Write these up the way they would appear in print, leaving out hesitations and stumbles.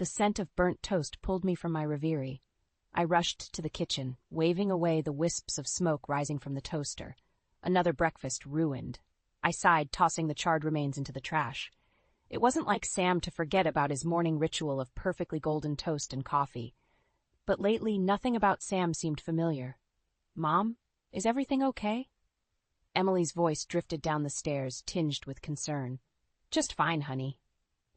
The scent of burnt toast pulled me from my reverie. I rushed to the kitchen, waving away the wisps of smoke rising from the toaster. Another breakfast ruined. I sighed, tossing the charred remains into the trash. It wasn't like Sam to forget about his morning ritual of perfectly golden toast and coffee. But lately, nothing about Sam seemed familiar. "Mom, is everything okay?" Emily's voice drifted down the stairs, tinged with concern. "Just fine, honey,"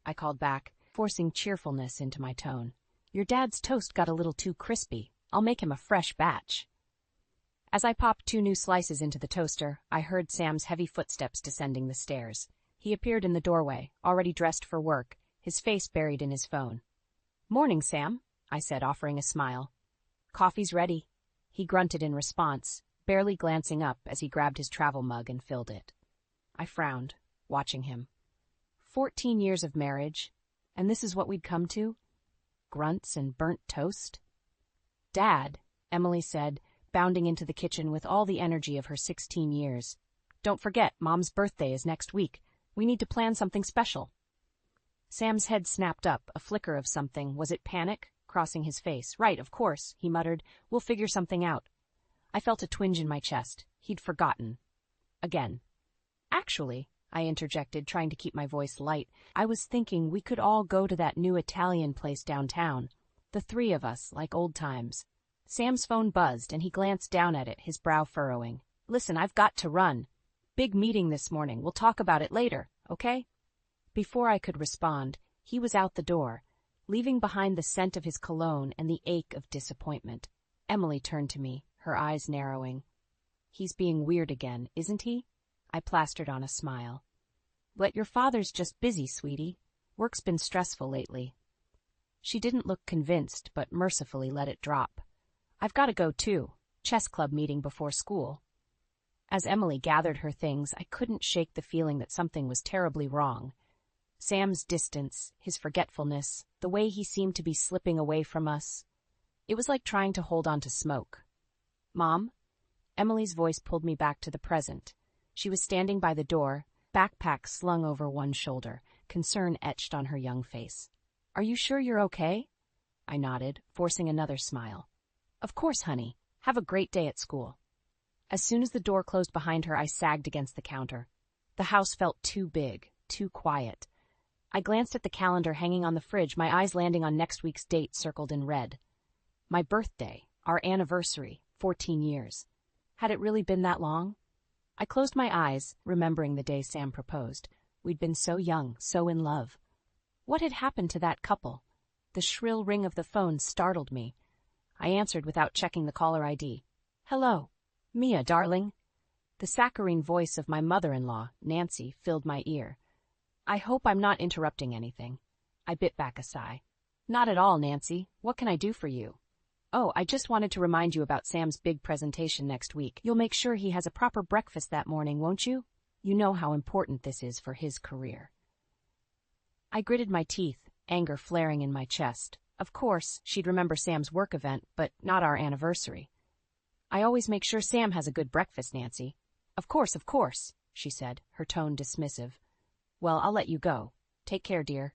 I called back, forcing cheerfulness into my tone. "Your dad's toast got a little too crispy. I'll make him a fresh batch." As I popped 2 new slices into the toaster, I heard Sam's heavy footsteps descending the stairs. He appeared in the doorway, already dressed for work, his face buried in his phone. "Morning, Sam," I said, offering a smile. "Coffee's ready." He grunted in response, barely glancing up as he grabbed his travel mug and filled it. I frowned, watching him. 14 years of marriage, and this is what we'd come to? Grunts and burnt toast? "Dad," Emily said, bounding into the kitchen with all the energy of her 16 years. "Don't forget, Mom's birthday is next week. We need to plan something special." Sam's head snapped up, a flicker of something. Was it panic? Crossing his face. "Right, of course," he muttered. "We'll figure something out." I felt a twinge in my chest. He'd forgotten. Again. "Actually," I interjected, trying to keep my voice light, "I was thinking we could all go to that new Italian place downtown. The 3 of us, like old times." Sam's phone buzzed, and he glanced down at it, his brow furrowing. "Listen, I've got to run. Big meeting this morning. We'll talk about it later, okay?" Before I could respond, he was out the door, leaving behind the scent of his cologne and the ache of disappointment. Emily turned to me, her eyes narrowing. "He's being weird again, isn't he?" I plastered on a smile. "But your father's just busy, sweetie. Work's been stressful lately." She didn't look convinced, but mercifully let it drop. "I've got to go, too. Chess club meeting before school." As Emily gathered her things, I couldn't shake the feeling that something was terribly wrong. Sam's distance, his forgetfulness, the way he seemed to be slipping away from us. It was like trying to hold on to smoke. "Mom?" Emily's voice pulled me back to the present. She was standing by the door, backpack slung over one shoulder, concern etched on her young face. "Are you sure you're okay?" I nodded, forcing another smile. "Of course, honey. Have a great day at school." As soon as the door closed behind her, I sagged against the counter. The house felt too big, too quiet. I glanced at the calendar hanging on the fridge, my eyes landing on next week's date circled in red. My birthday, our anniversary, 14 years. Had it really been that long? I closed my eyes, remembering the day Sam proposed. We'd been so young, so in love. What had happened to that couple? The shrill ring of the phone startled me. I answered without checking the caller ID. "Hello. Mia, darling." The saccharine voice of my mother-in-law, Nancy, filled my ear. "I hope I'm not interrupting anything." I bit back a sigh. "Not at all, Nancy. What can I do for you?" "Oh, I just wanted to remind you about Sam's big presentation next week. You'll make sure he has a proper breakfast that morning, won't you? You know how important this is for his career." I gritted my teeth, anger flaring in my chest. Of course, she'd remember Sam's work event, but not our anniversary. "I always make sure Sam has a good breakfast, Nancy." Of course," she said, her tone dismissive. "Well, I'll let you go. Take care, dear."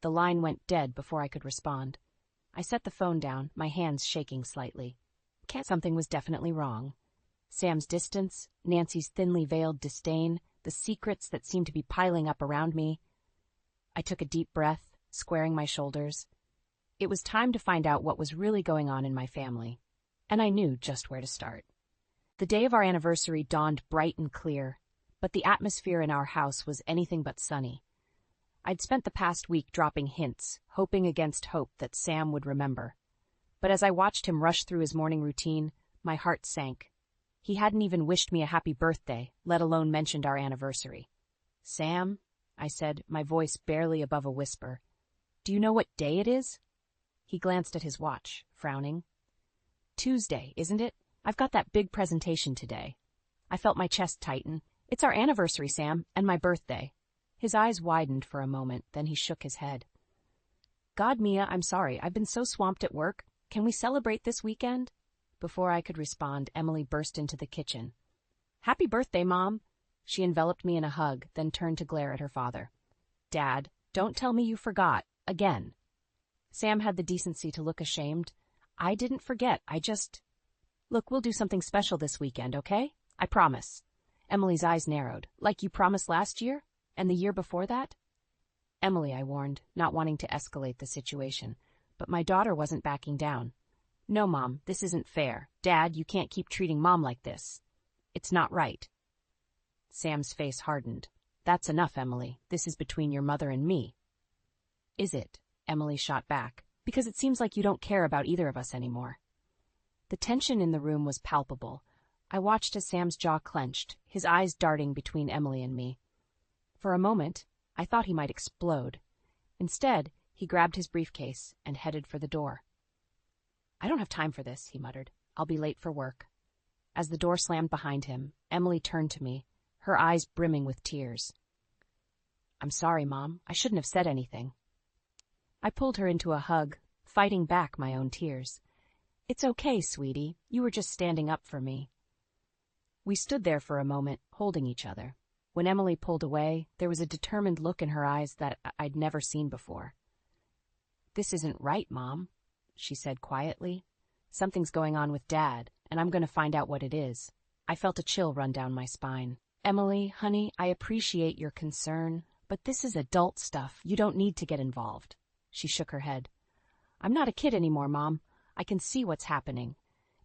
The line went dead before I could respond. I set the phone down, my hands shaking slightly. Something was definitely wrong. Sam's distance, Nancy's thinly veiled disdain, the secrets that seemed to be piling up around me. I took a deep breath, squaring my shoulders. It was time to find out what was really going on in my family. And I knew just where to start. The day of our anniversary dawned bright and clear, but the atmosphere in our house was anything but sunny. I'd spent the past week dropping hints, hoping against hope that Sam would remember. But as I watched him rush through his morning routine, my heart sank. He hadn't even wished me a happy birthday, let alone mentioned our anniversary. "Sam," I said, my voice barely above a whisper, "do you know what day it is?" He glanced at his watch, frowning. "Tuesday, isn't it? I've got that big presentation today." I felt my chest tighten. "It's our anniversary, Sam, and my birthday." His eyes widened for a moment, then he shook his head. "God, Mia, I'm sorry. I've been so swamped at work. Can we celebrate this weekend?" Before I could respond, Emily burst into the kitchen. "Happy birthday, Mom." She enveloped me in a hug, then turned to glare at her father. "Dad, don't tell me you forgot. Again." Sam had the decency to look ashamed. I didn't forget, Look, we'll do something special this weekend, okay? I promise. Emily's eyes narrowed. Like you promised last year? And the year before that? Emily, I warned, not wanting to escalate the situation. But my daughter wasn't backing down. No, Mom, this isn't fair. Dad, you can't keep treating Mom like this. It's not right. Sam's face hardened. That's enough, Emily. This is between your mother and me. Is it? Emily shot back. Because it seems like you don't care about either of us anymore. The tension in the room was palpable. I watched as Sam's jaw clenched, his eyes darting between Emily and me. For a moment, I thought he might explode. Instead, he grabbed his briefcase and headed for the door. I don't have time for this, he muttered. I'll be late for work. As the door slammed behind him, Emily turned to me, her eyes brimming with tears. I'm sorry, Mom. I shouldn't have said anything. I pulled her into a hug, fighting back my own tears. It's okay, sweetie. You were just standing up for me. We stood there for a moment, holding each other. When Emily pulled away, there was a determined look in her eyes that I'd never seen before. This isn't right, Mom, she said quietly. Something's going on with Dad, and I'm going to find out what it is. I felt a chill run down my spine. Emily, honey, I appreciate your concern, but this is adult stuff. You don't need to get involved. She shook her head. I'm not a kid anymore, Mom. I can see what's happening,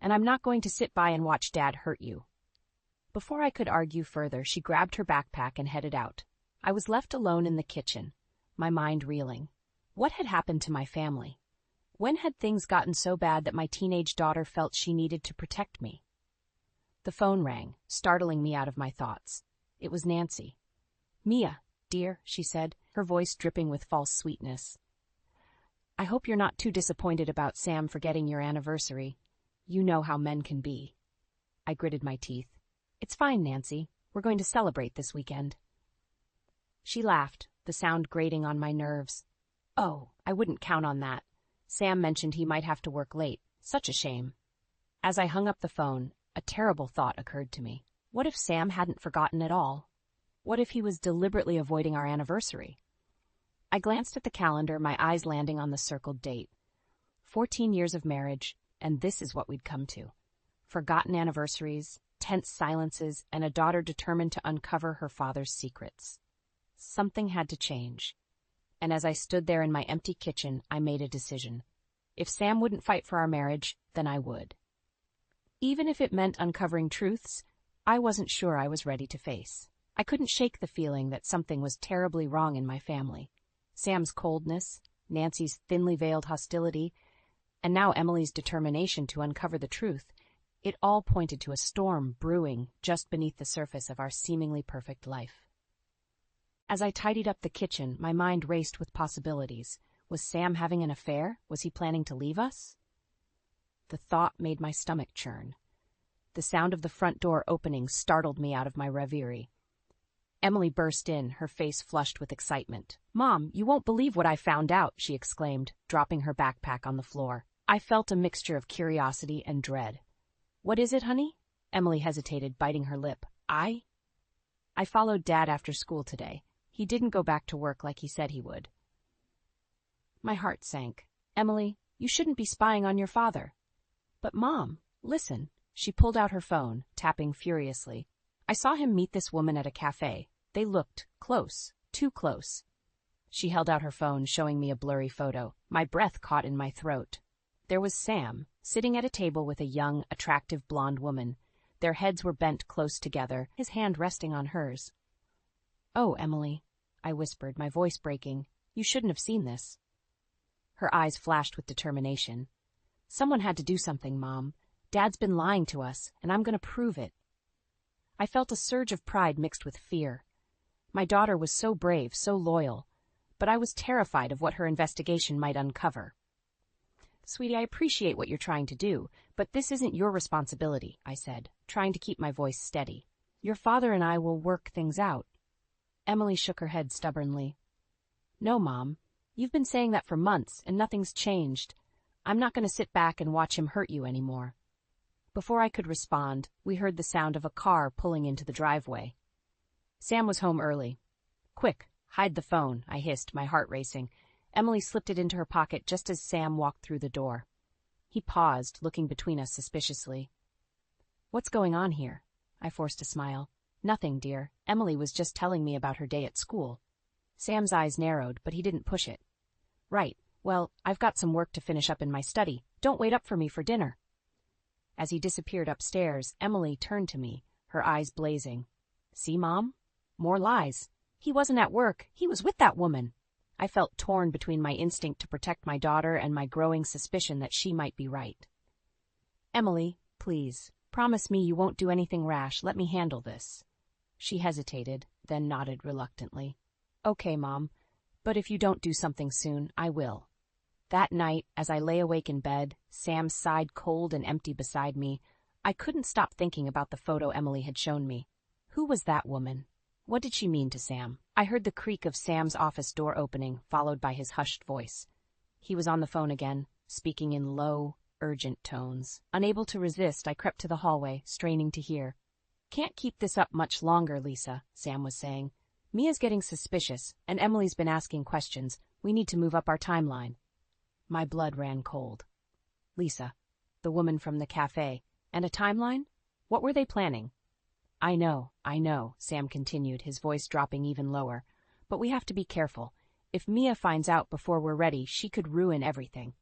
and I'm not going to sit by and watch Dad hurt you. Before I could argue further, she grabbed her backpack and headed out. I was left alone in the kitchen, my mind reeling. What had happened to my family? When had things gotten so bad that my teenage daughter felt she needed to protect me? The phone rang, startling me out of my thoughts. It was Nancy. Mia, dear, she said, her voice dripping with false sweetness. I hope you're not too disappointed about Sam forgetting your anniversary. You know how men can be. I gritted my teeth. It's fine, Nancy. We're going to celebrate this weekend. She laughed, the sound grating on my nerves. Oh, I wouldn't count on that. Sam mentioned he might have to work late. Such a shame. As I hung up the phone, a terrible thought occurred to me. What if Sam hadn't forgotten at all? What if he was deliberately avoiding our anniversary? I glanced at the calendar, my eyes landing on the circled date. 14 years of marriage, and this is what we'd come to. Forgotten anniversaries, tense silences, and a daughter determined to uncover her father's secrets. Something had to change. And as I stood there in my empty kitchen, I made a decision. If Sam wouldn't fight for our marriage, then I would. Even if it meant uncovering truths I wasn't sure I was ready to face. I couldn't shake the feeling that something was terribly wrong in my family. Sam's coldness, Nancy's thinly veiled hostility, and now Emily's determination to uncover the truth. It all pointed to a storm brewing just beneath the surface of our seemingly perfect life. As I tidied up the kitchen, my mind raced with possibilities. Was Sam having an affair? Was he planning to leave us? The thought made my stomach churn. The sound of the front door opening startled me out of my reverie. Emily burst in, her face flushed with excitement. "Mom, you won't believe what I found out," she exclaimed, dropping her backpack on the floor. I felt a mixture of curiosity and dread. "What is it, honey?" Emily hesitated, biting her lip. I followed Dad after school today. He didn't go back to work like he said he would. My heart sank. "Emily, you shouldn't be spying on your father." "But Mom, listen." She pulled out her phone, tapping furiously. "I saw him meet this woman at a cafe. They looked close, too close." She held out her phone, showing me a blurry photo. My breath caught in my throat. There was Sam, sitting at a table with a young, attractive blonde woman. Their heads were bent close together, his hand resting on hers. "Oh, Emily," I whispered, my voice breaking. "You shouldn't have seen this." Her eyes flashed with determination. "Someone had to do something, Mom. Dad's been lying to us, and I'm going to prove it." I felt a surge of pride mixed with fear. My daughter was so brave, so loyal, but I was terrified of what her investigation might uncover. "Sweetie, I appreciate what you're trying to do, but this isn't your responsibility," I said, trying to keep my voice steady. "Your father and I will work things out." Emily shook her head stubbornly. "No, Mom. You've been saying that for months, and nothing's changed. I'm not going to sit back and watch him hurt you anymore." Before I could respond, we heard the sound of a car pulling into the driveway. Sam was home early. "Quick, hide the phone," I hissed, my heart racing. Emily slipped it into her pocket just as Sam walked through the door. He paused, looking between us suspiciously. "What's going on here?" I forced a smile. "Nothing, dear. Emily was just telling me about her day at school." Sam's eyes narrowed, but he didn't push it. "Right. Well, I've got some work to finish up in my study. Don't wait up for me for dinner." As he disappeared upstairs, Emily turned to me, her eyes blazing. "See, Mom? More lies. He wasn't at work. He was with that woman." I felt torn between my instinct to protect my daughter and my growing suspicion that she might be right. "Emily, please, promise me you won't do anything rash. Let me handle this." She hesitated, then nodded reluctantly. "Okay, Mom, but if you don't do something soon, I will." That night, as I lay awake in bed, Sam sighed cold and empty beside me, I couldn't stop thinking about the photo Emily had shown me. Who was that woman? What did she mean to Sam? I heard the creak of Sam's office door opening, followed by his hushed voice. He was on the phone again, speaking in low, urgent tones. Unable to resist, I crept to the hallway, straining to hear. "Can't keep this up much longer, Lisa," Sam was saying. "Mia's getting suspicious, and Emily's been asking questions. We need to move up our timeline." My blood ran cold. Lisa, the woman from the cafe, and a timeline? What were they planning? I know, Sam continued, his voice dropping even lower. "But we have to be careful. If Mia finds out before we're ready, she could ruin everything."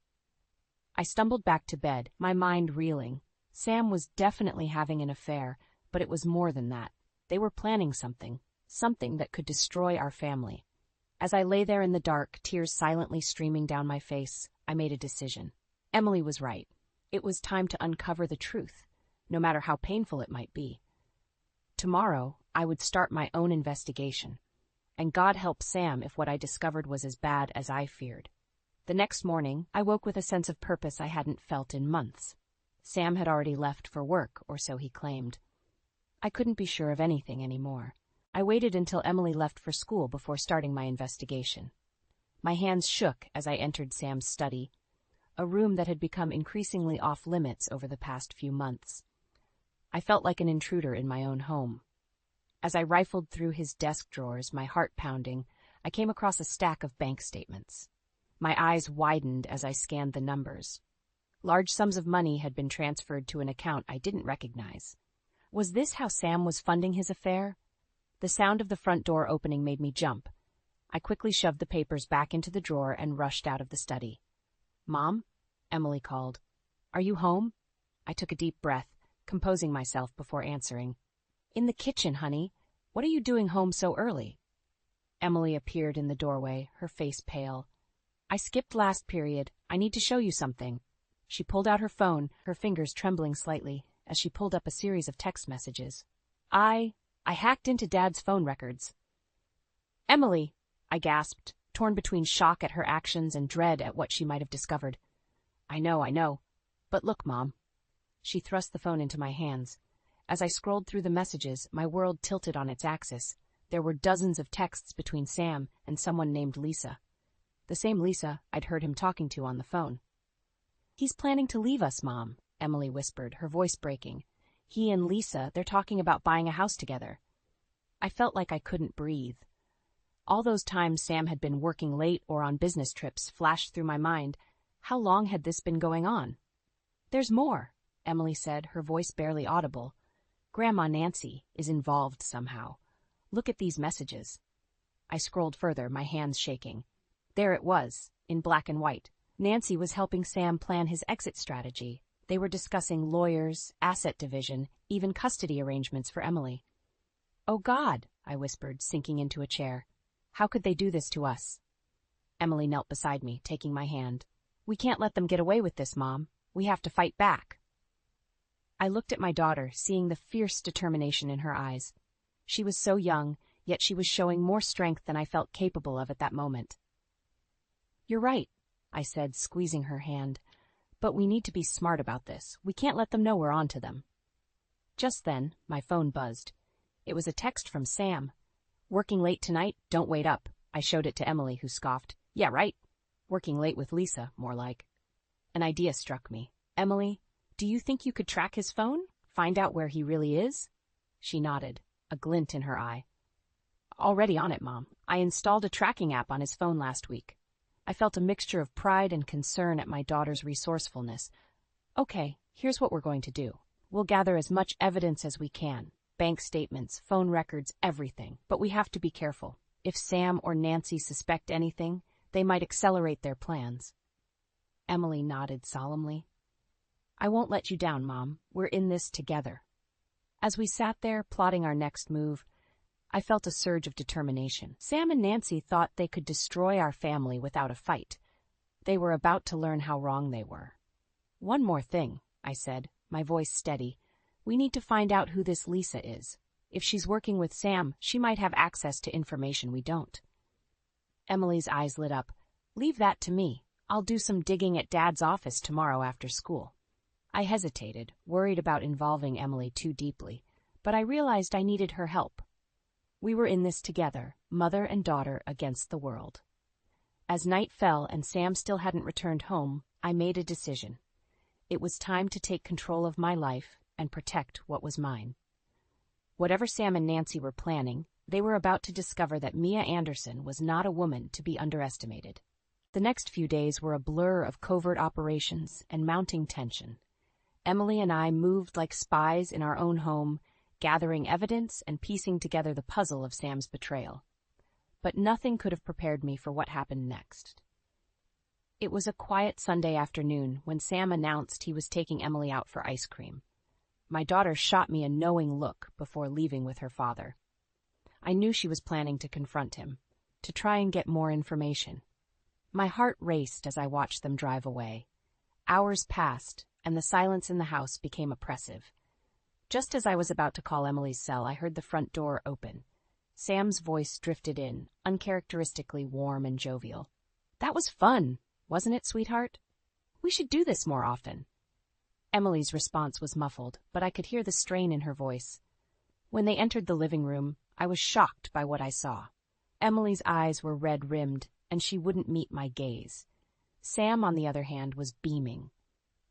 I stumbled back to bed, my mind reeling. Sam was definitely having an affair, but it was more than that. They were planning something that could destroy our family. As I lay there in the dark, tears silently streaming down my face, I made a decision. Emily was right. It was time to uncover the truth, no matter how painful it might be. Tomorrow, I would start my own investigation, and God help Sam if what I discovered was as bad as I feared. The next morning, I woke with a sense of purpose I hadn't felt in months. Sam had already left for work, or so he claimed. I couldn't be sure of anything anymore. I waited until Emily left for school before starting my investigation. My hands shook as I entered Sam's study, a room that had become increasingly off-limits over the past few months. I felt like an intruder in my own home. As I rifled through his desk drawers, my heart pounding, I came across a stack of bank statements. My eyes widened as I scanned the numbers. Large sums of money had been transferred to an account I didn't recognize. Was this how Sam was funding his affair? The sound of the front door opening made me jump. I quickly shoved the papers back into the drawer and rushed out of the study. "Mom?" Emily called. "Are you home?" I took a deep breath, composing myself before answering. "In the kitchen, honey. What are you doing home so early?" Emily appeared in the doorway, her face pale. "I skipped last period. I need to show you something." She pulled out her phone, her fingers trembling slightly, as she pulled up a series of text messages. I hacked into Dad's phone records." "Emily," I gasped, torn between shock at her actions and dread at what she might have discovered. I know. But look, Mom." She thrust the phone into my hands. As I scrolled through the messages, my world tilted on its axis. There were dozens of texts between Sam and someone named Lisa. The same Lisa I'd heard him talking to on the phone. "He's planning to leave us, Mom," Emily whispered, her voice breaking. "He and Lisa, they're talking about buying a house together." I felt like I couldn't breathe. All those times Sam had been working late or on business trips flashed through my mind. How long had this been going on? "There's more," Emily said, her voice barely audible. "Grandma Nancy is involved somehow. Look at these messages." I scrolled further, my hands shaking. There it was, in black and white. Nancy was helping Sam plan his exit strategy. They were discussing lawyers, asset division, even custody arrangements for Emily. "Oh, God," I whispered, sinking into a chair. "How could they do this to us?" Emily knelt beside me, taking my hand. "We can't let them get away with this, Mom. We have to fight back." I looked at my daughter, seeing the fierce determination in her eyes. She was so young, yet she was showing more strength than I felt capable of at that moment. "You're right," I said, squeezing her hand. "But we need to be smart about this. We can't let them know we're on to them." Just then, my phone buzzed. It was a text from Sam. "Working late tonight? Don't wait up." I showed it to Emily, who scoffed. "Yeah, right. Working late with Lisa, more like." An idea struck me. "Emily, do you think you could track his phone? Find out where he really is?" She nodded, a glint in her eye. "Already on it, Mom. I installed a tracking app on his phone last week." I felt a mixture of pride and concern at my daughter's resourcefulness. Okay, here's what we're going to do. We'll gather as much evidence as we can. Bank statements, phone records, everything. But we have to be careful. If Sam or Nancy suspect anything, they might accelerate their plans. Emily nodded solemnly. I won't let you down, Mom. We're in this together. As we sat there, plotting our next move, I felt a surge of determination. Sam and Nancy thought they could destroy our family without a fight. They were about to learn how wrong they were. One more thing, I said, my voice steady. We need to find out who this Lisa is. If she's working with Sam, she might have access to information we don't. Emily's eyes lit up. Leave that to me. I'll do some digging at Dad's office tomorrow after school. I hesitated, worried about involving Emily too deeply, but I realized I needed her help. We were in this together, mother and daughter against the world. As night fell and Sam still hadn't returned home, I made a decision. It was time to take control of my life and protect what was mine. Whatever Sam and Nancy were planning, they were about to discover that Mia Anderson was not a woman to be underestimated. The next few days were a blur of covert operations and mounting tension. Emily and I moved like spies in our own home, gathering evidence and piecing together the puzzle of Sam's betrayal. But nothing could have prepared me for what happened next. It was a quiet Sunday afternoon when Sam announced he was taking Emily out for ice cream. My daughter shot me a knowing look before leaving with her father. I knew she was planning to confront him, to try and get more information. My heart raced as I watched them drive away. Hours passed, and the silence in the house became oppressive. Just as I was about to call Emily's cell, I heard the front door open. Sam's voice drifted in, uncharacteristically warm and jovial. That was fun, wasn't it, sweetheart? We should do this more often. Emily's response was muffled, but I could hear the strain in her voice. When they entered the living room, I was shocked by what I saw. Emily's eyes were red-rimmed, and she wouldn't meet my gaze. Sam, on the other hand, was beaming.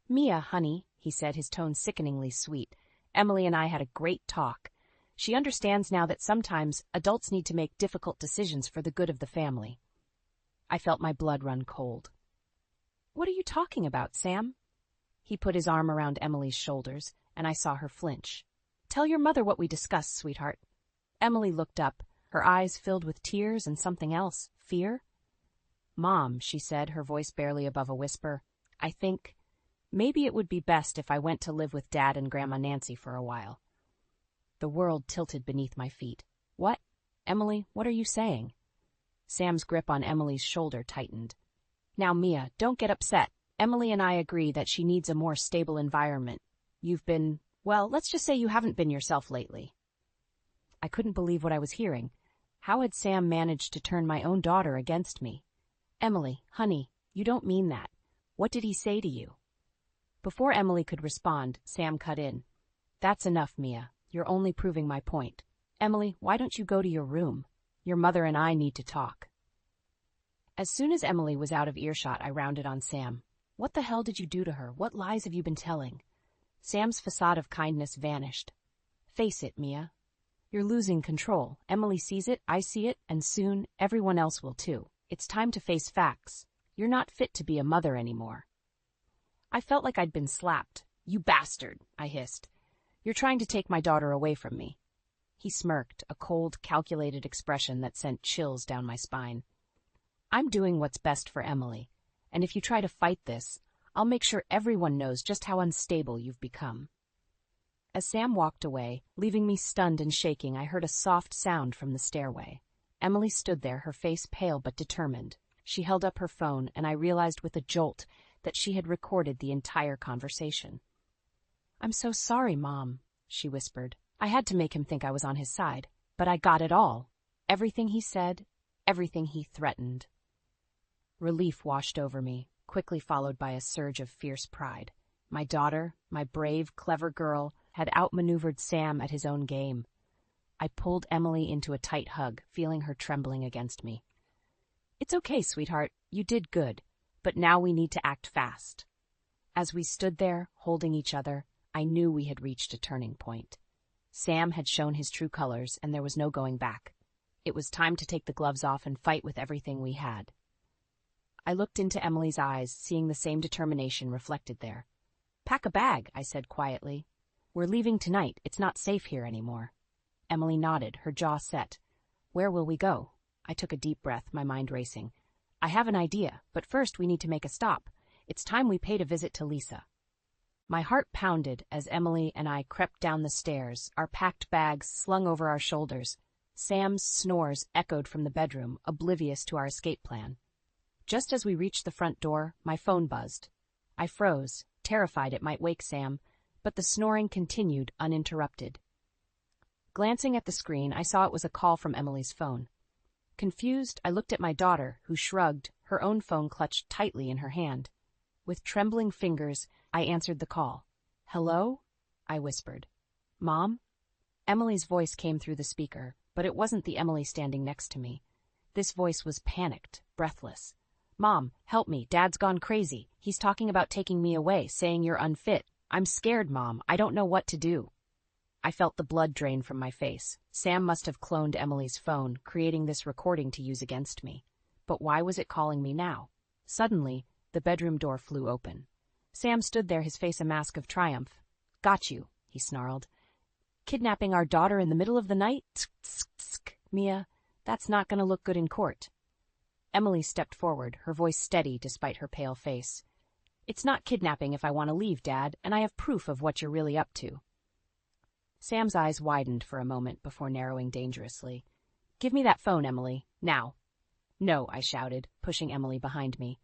Mia, honey, he said, his tone sickeningly sweet. Emily and I had a great talk. She understands now that sometimes adults need to make difficult decisions for the good of the family. I felt my blood run cold. What are you talking about, Sam? He put his arm around Emily's shoulders, and I saw her flinch. Tell your mother what we discussed, sweetheart. Emily looked up, her eyes filled with tears and something else, fear. Mom, she said, her voice barely above a whisper, I think maybe it would be best if I went to live with Dad and Grandma Nancy for a while. The world tilted beneath my feet. What? Emily, what are you saying? Sam's grip on Emily's shoulder tightened. Now, Mia, don't get upset. Emily and I agree that she needs a more stable environment. You've been, well, let's just say you haven't been yourself lately. I couldn't believe what I was hearing. How had Sam managed to turn my own daughter against me? Emily, honey, you don't mean that. What did he say to you? Before Emily could respond, Sam cut in. That's enough, Mia. You're only proving my point. Emily, why don't you go to your room? Your mother and I need to talk. As soon as Emily was out of earshot, I rounded on Sam. What the hell did you do to her? What lies have you been telling? Sam's facade of kindness vanished. Face it, Mia. You're losing control. Emily sees it, I see it, and soon everyone else will too. It's time to face facts. You're not fit to be a mother anymore. I felt like I'd been slapped. You bastard, I hissed. You're trying to take my daughter away from me. He smirked, a cold, calculated expression that sent chills down my spine. I'm doing what's best for Emily, and if you try to fight this, I'll make sure everyone knows just how unstable you've become. As Sam walked away, leaving me stunned and shaking, I heard a soft sound from the stairway. Emily stood there, her face pale but determined. She held up her phone, and I realized with a jolt that she had recorded the entire conversation. I'm so sorry, Mom, she whispered. I had to make him think I was on his side, but I got it all. Everything he said, everything he threatened. Relief washed over me, quickly followed by a surge of fierce pride. My daughter, my brave, clever girl, had outmaneuvered Sam at his own game. I pulled Emily into a tight hug, feeling her trembling against me. It's okay, sweetheart. You did good. But now we need to act fast. As we stood there, holding each other, I knew we had reached a turning point. Sam had shown his true colors, and there was no going back. It was time to take the gloves off and fight with everything we had. I looked into Emily's eyes, seeing the same determination reflected there. "Pack a bag," I said quietly. "We're leaving tonight. It's not safe here anymore." Emily nodded, her jaw set. "Where will we go?" I took a deep breath, my mind racing. "I have an idea, but first we need to make a stop. It's time we paid a visit to Lisa." My heart pounded as Emily and I crept down the stairs, our packed bags slung over our shoulders. Sam's snores echoed from the bedroom, oblivious to our escape plan. Just as we reached the front door, my phone buzzed. I froze, terrified it might wake Sam, but the snoring continued uninterrupted. Glancing at the screen, I saw it was a call from Emily's phone. Confused, I looked at my daughter, who shrugged, her own phone clutched tightly in her hand. With trembling fingers, I answered the call. "Hello?" I whispered. "Mom?" Emily's voice came through the speaker, but it wasn't the Emily standing next to me. This voice was panicked, breathless. "Mom, help me. Dad's gone crazy. He's talking about taking me away, saying you're unfit. I'm scared, Mom. I don't know what to do." I felt the blood drain from my face. Sam must have cloned Emily's phone, creating this recording to use against me. But why was it calling me now? Suddenly, the bedroom door flew open. Sam stood there, his face a mask of triumph. "Got you," he snarled. "Kidnapping our daughter in the middle of the night? Tsk, tsk, tsk. Mia, that's not going to look good in court." Emily stepped forward, her voice steady despite her pale face. "It's not kidnapping if I want to leave, Dad, and I have proof of what you're really up to." Sam's eyes widened for a moment before narrowing dangerously. "Give me that phone, Emily, now." "No," I shouted, pushing Emily behind me.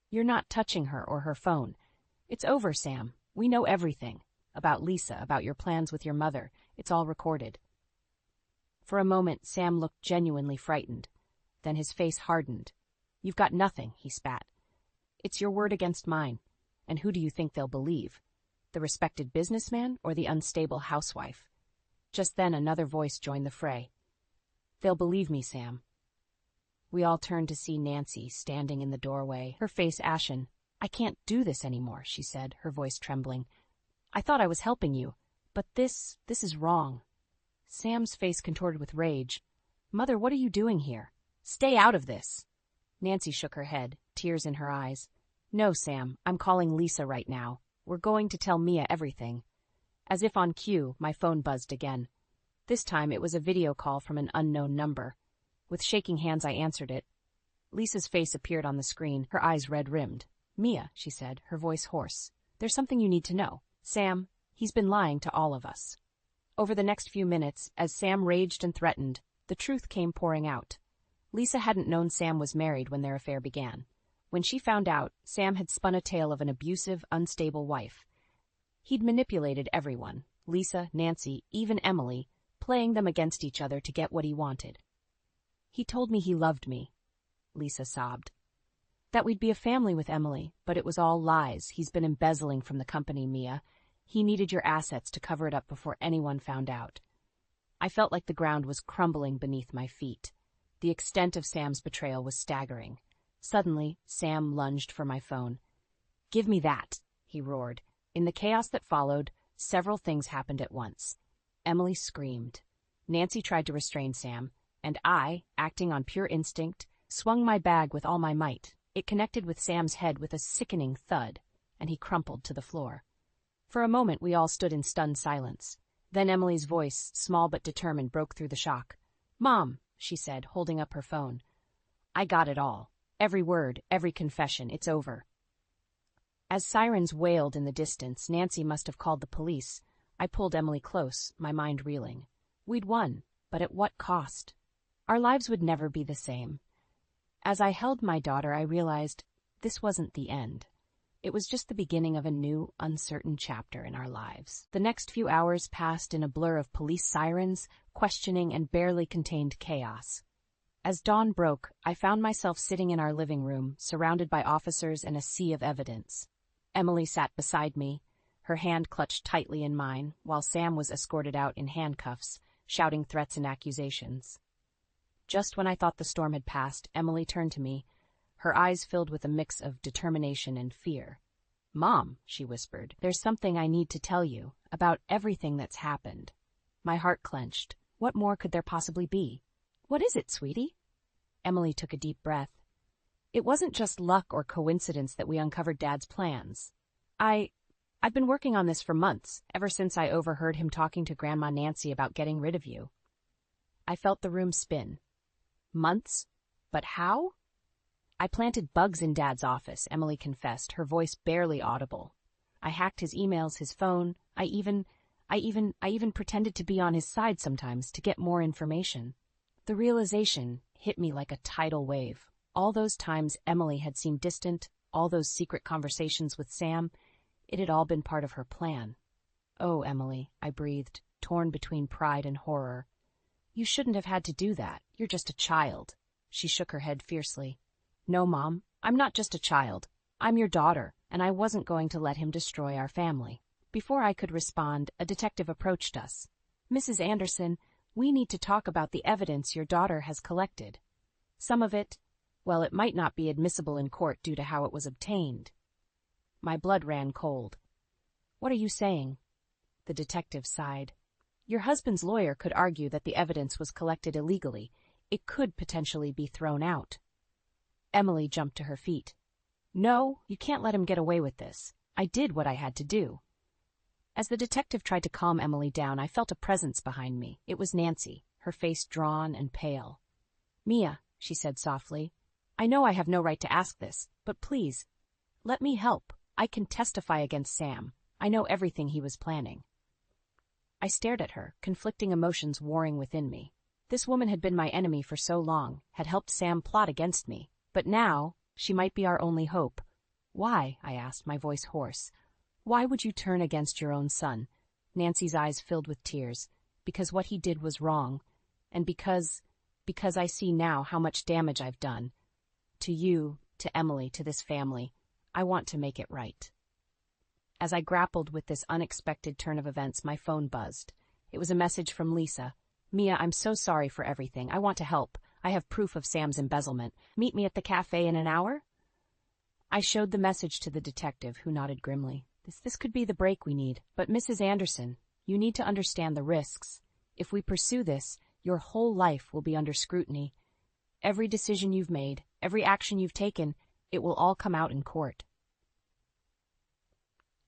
"You're not touching her or her phone. It's over, Sam. We know everything. About Lisa, about your plans with your mother. It's all recorded." For a moment, Sam looked genuinely frightened. Then his face hardened. "You've got nothing," he spat. "It's your word against mine. And who do you think they'll believe? The respected businessman or the unstable housewife?" Just then another voice joined the fray. "They'll believe me, Sam." We all turned to see Nancy standing in the doorway, her face ashen. "I can't do this anymore," she said, her voice trembling. "I thought I was helping you, but this is wrong." Sam's face contorted with rage. "Mother, what are you doing here? Stay out of this." Nancy shook her head, tears in her eyes. "No, Sam, I'm calling Lisa right now. We're going to tell Mia everything." As if on cue, my phone buzzed again. This time it was a video call from an unknown number. With shaking hands I answered it. Lisa's face appeared on the screen, her eyes red-rimmed. "Mia," she said, her voice hoarse. "There's something you need to know. Sam, he's been lying to all of us." Over the next few minutes, as Sam raged and threatened, the truth came pouring out. Lisa hadn't known Sam was married when their affair began. When she found out, Sam had spun a tale of an abusive, unstable wife. He'd manipulated everyone, Lisa, Nancy, even Emily, playing them against each other to get what he wanted. "He told me he loved me," Lisa sobbed. "That we'd be a family with Emily, but it was all lies. He's been embezzling from the company, Mia. He needed your assets to cover it up before anyone found out." I felt like the ground was crumbling beneath my feet. The extent of Sam's betrayal was staggering. Suddenly, Sam lunged for my phone. "Give me that," he roared. In the chaos that followed, several things happened at once. Emily screamed. Nancy tried to restrain Sam, and I, acting on pure instinct, swung my bag with all my might. It connected with Sam's head with a sickening thud, and he crumpled to the floor. For a moment we all stood in stunned silence. Then Emily's voice, small but determined, broke through the shock. "Mom," she said, holding up her phone. "I got it all. Every word, every confession. It's over." As sirens wailed in the distance, Nancy must have called the police. I pulled Emily close, my mind reeling. We'd won, but at what cost? Our lives would never be the same. As I held my daughter, I realized this wasn't the end. It was just the beginning of a new, uncertain chapter in our lives. The next few hours passed in a blur of police sirens, questioning, and barely contained chaos. As dawn broke, I found myself sitting in our living room, surrounded by officers and a sea of evidence. Emily sat beside me, her hand clutched tightly in mine, while Sam was escorted out in handcuffs, shouting threats and accusations. Just when I thought the storm had passed, Emily turned to me, her eyes filled with a mix of determination and fear. "Mom," she whispered, "there's something I need to tell you, about everything that's happened." My heart clenched. What more could there possibly be? "What is it, sweetie?" Emily took a deep breath. It wasn't just luck or coincidence that we uncovered Dad's plans. I've been working on this for months, ever since I overheard him talking to Grandma Nancy about getting rid of you. I felt the room spin. Months? But how? I planted bugs in Dad's office, Emily confessed, her voice barely audible. I hacked his emails, his phone. I even pretended to be on his side sometimes to get more information. The realization hit me like a tidal wave. All those times Emily had seemed distant, all those secret conversations with Sam, it had all been part of her plan. Oh, Emily, I breathed, torn between pride and horror. You shouldn't have had to do that. You're just a child. She shook her head fiercely. No, Mom, I'm not just a child. I'm your daughter, and I wasn't going to let him destroy our family. Before I could respond, a detective approached us. Mrs. Anderson, we need to talk about the evidence your daughter has collected. Some of it, well, it might not be admissible in court due to how it was obtained. My blood ran cold. What are you saying? The detective sighed. Your husband's lawyer could argue that the evidence was collected illegally. It could potentially be thrown out. Emily jumped to her feet. No, you can't let him get away with this. I did what I had to do. As the detective tried to calm Emily down, I felt a presence behind me. It was Nancy, her face drawn and pale. Mia, she said softly, I know I have no right to ask this, but please, let me help. I can testify against Sam. I know everything he was planning. I stared at her, conflicting emotions warring within me. This woman had been my enemy for so long, had helped Sam plot against me, but now she might be our only hope. Why? I asked, my voice hoarse. Why would you turn against your own son? Nancy's eyes filled with tears. Because what he did was wrong, and because I see now how much damage I've done. To you, to Emily, to this family. I want to make it right. As I grappled with this unexpected turn of events, my phone buzzed. It was a message from Lisa. Mia, I'm so sorry for everything. I want to help. I have proof of Sam's embezzlement. Meet me at the cafe in an hour? I showed the message to the detective, who nodded grimly. This could be the break we need. But Mrs. Anderson, you need to understand the risks. If we pursue this, your whole life will be under scrutiny. Every decision you've made, every action you've taken, it will all come out in court.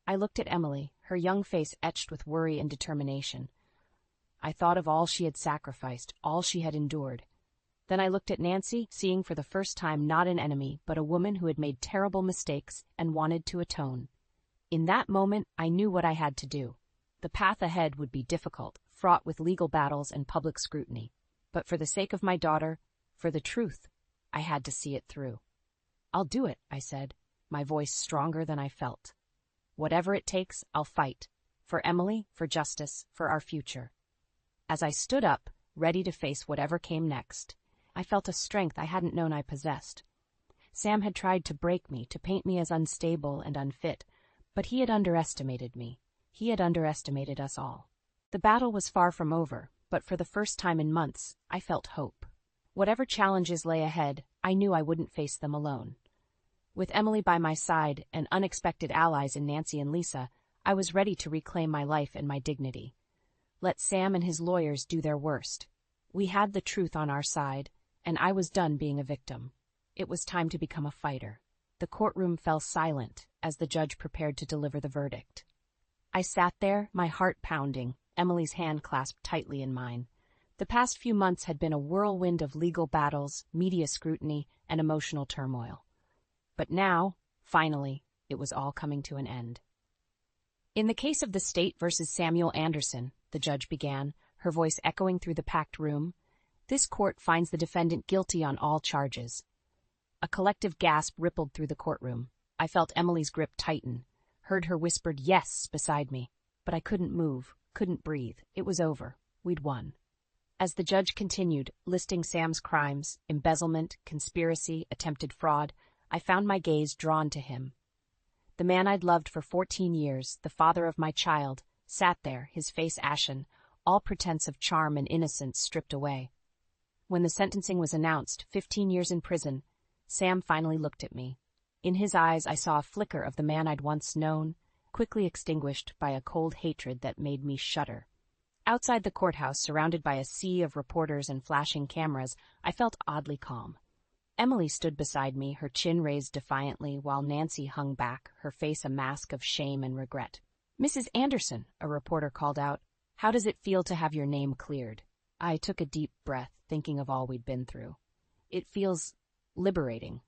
I looked at Emily, her young face etched with worry and determination. I thought of all she had sacrificed, all she had endured. Then I looked at Nancy, seeing for the first time not an enemy, but a woman who had made terrible mistakes and wanted to atone. In that moment, I knew what I had to do. The path ahead would be difficult, fraught with legal battles and public scrutiny. But for the sake of my daughter, for the truth, I had to see it through. I'll do it, I said, my voice stronger than I felt. Whatever it takes, I'll fight. For Emily, for justice, for our future. As I stood up, ready to face whatever came next, I felt a strength I hadn't known I possessed. Sam had tried to break me, to paint me as unstable and unfit, but he had underestimated me. He had underestimated us all. The battle was far from over, but for the first time in months, I felt hope. Whatever challenges lay ahead, I knew I wouldn't face them alone. With Emily by my side and unexpected allies in Nancy and Lisa, I was ready to reclaim my life and my dignity. Let Sam and his lawyers do their worst. We had the truth on our side, and I was done being a victim. It was time to become a fighter. The courtroom fell silent as the judge prepared to deliver the verdict. I sat there, my heart pounding, Emily's hand clasped tightly in mine. The past few months had been a whirlwind of legal battles, media scrutiny, and emotional turmoil. But now, finally, it was all coming to an end. In the case of the state versus Samuel Anderson, the judge began, her voice echoing through the packed room, this court finds the defendant guilty on all charges. A collective gasp rippled through the courtroom. I felt Emily's grip tighten, heard her whispered yes beside me, but I couldn't move, couldn't breathe. It was over. We'd won. As the judge continued, listing Sam's crimes, embezzlement, conspiracy, attempted fraud, I found my gaze drawn to him. The man I'd loved for 14 years, the father of my child, sat there, his face ashen, all pretense of charm and innocence stripped away. When the sentencing was announced, 15 years in prison, Sam finally looked at me. In his eyes I saw a flicker of the man I'd once known, quickly extinguished by a cold hatred that made me shudder. Outside the courthouse, surrounded by a sea of reporters and flashing cameras, I felt oddly calm. Emily stood beside me, her chin raised defiantly, while Nancy hung back, her face a mask of shame and regret. "Mrs. Anderson," a reporter called out, "how does it feel to have your name cleared?" I took a deep breath, thinking of all we'd been through. "It feels liberating,"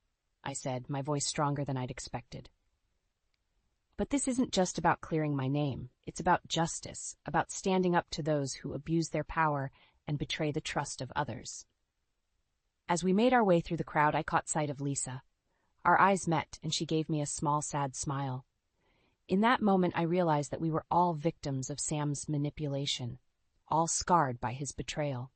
I said, my voice stronger than I'd expected. "But this isn't just about clearing my name. It's about justice, about standing up to those who abuse their power and betray the trust of others." As we made our way through the crowd, I caught sight of Lisa. Our eyes met, and she gave me a small, sad smile. In that moment, I realized that we were all victims of Sam's manipulation, all scarred by his betrayal.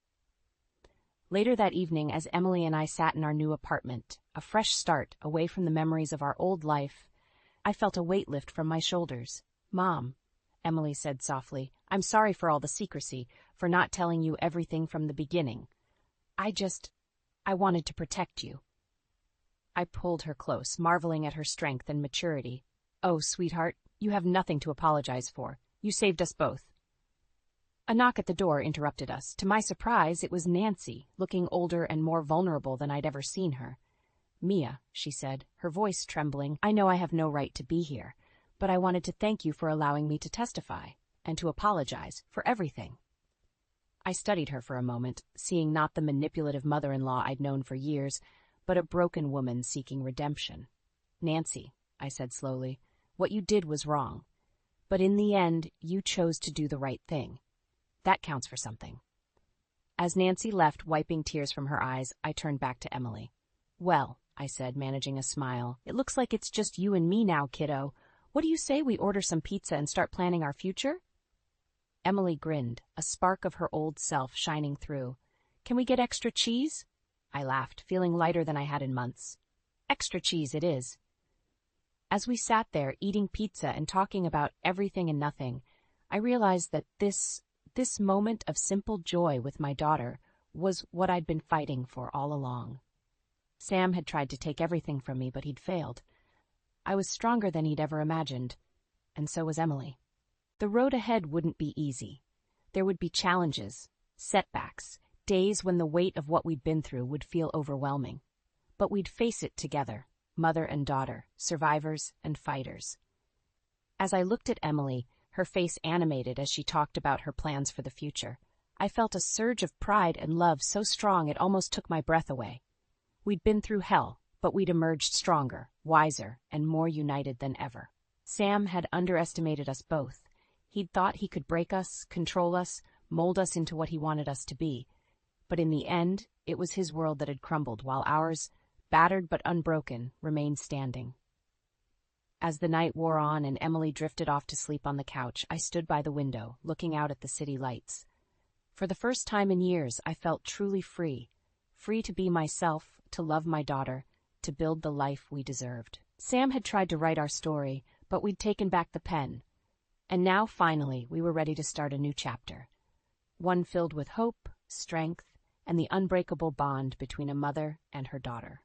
Later that evening, as Emily and I sat in our new apartment, a fresh start away from the memories of our old life, I felt a weight lift from my shoulders. "Mom," Emily said softly, "I'm sorry for all the secrecy, for not telling you everything from the beginning. I wanted to protect you." I pulled her close, marveling at her strength and maturity. "Oh, sweetheart, you have nothing to apologize for. You saved us both." A knock at the door interrupted us. To my surprise, it was Nancy, looking older and more vulnerable than I'd ever seen her. "Mia," she said, her voice trembling, "I know I have no right to be here, but I wanted to thank you for allowing me to testify, and to apologize for everything." I studied her for a moment, seeing not the manipulative mother-in-law I'd known for years, but a broken woman seeking redemption. "Nancy," I said slowly, "what you did was wrong. But in the end, you chose to do the right thing. That counts for something." As Nancy left, wiping tears from her eyes, I turned back to Emily. "Well," I said, managing a smile, "it looks like it's just you and me now, kiddo. What do you say we order some pizza and start planning our future?" Emily grinned, a spark of her old self shining through. "Can we get extra cheese?" I laughed, feeling lighter than I had in months. "Extra cheese it is." As we sat there, eating pizza and talking about everything and nothing, I realized that this moment of simple joy with my daughter was what I'd been fighting for all along. Sam had tried to take everything from me, but he'd failed. I was stronger than he'd ever imagined, and so was Emily. The road ahead wouldn't be easy. There would be challenges, setbacks, days when the weight of what we'd been through would feel overwhelming. But we'd face it together, mother and daughter, survivors and fighters. As I looked at Emily, her face animated as she talked about her plans for the future, I felt a surge of pride and love so strong it almost took my breath away. We'd been through hell, but we'd emerged stronger, wiser, and more united than ever. Sam had underestimated us both. He'd thought he could break us, control us, mold us into what he wanted us to be. But in the end, it was his world that had crumbled, while ours, battered but unbroken, remained standing. As the night wore on and Emily drifted off to sleep on the couch, I stood by the window, looking out at the city lights. For the first time in years, I felt truly free. Free to be myself, to love my daughter, to build the life we deserved. Sam had tried to write our story, but we'd taken back the pen. And now, finally, we were ready to start a new chapter. One filled with hope, strength, and the unbreakable bond between a mother and her daughter.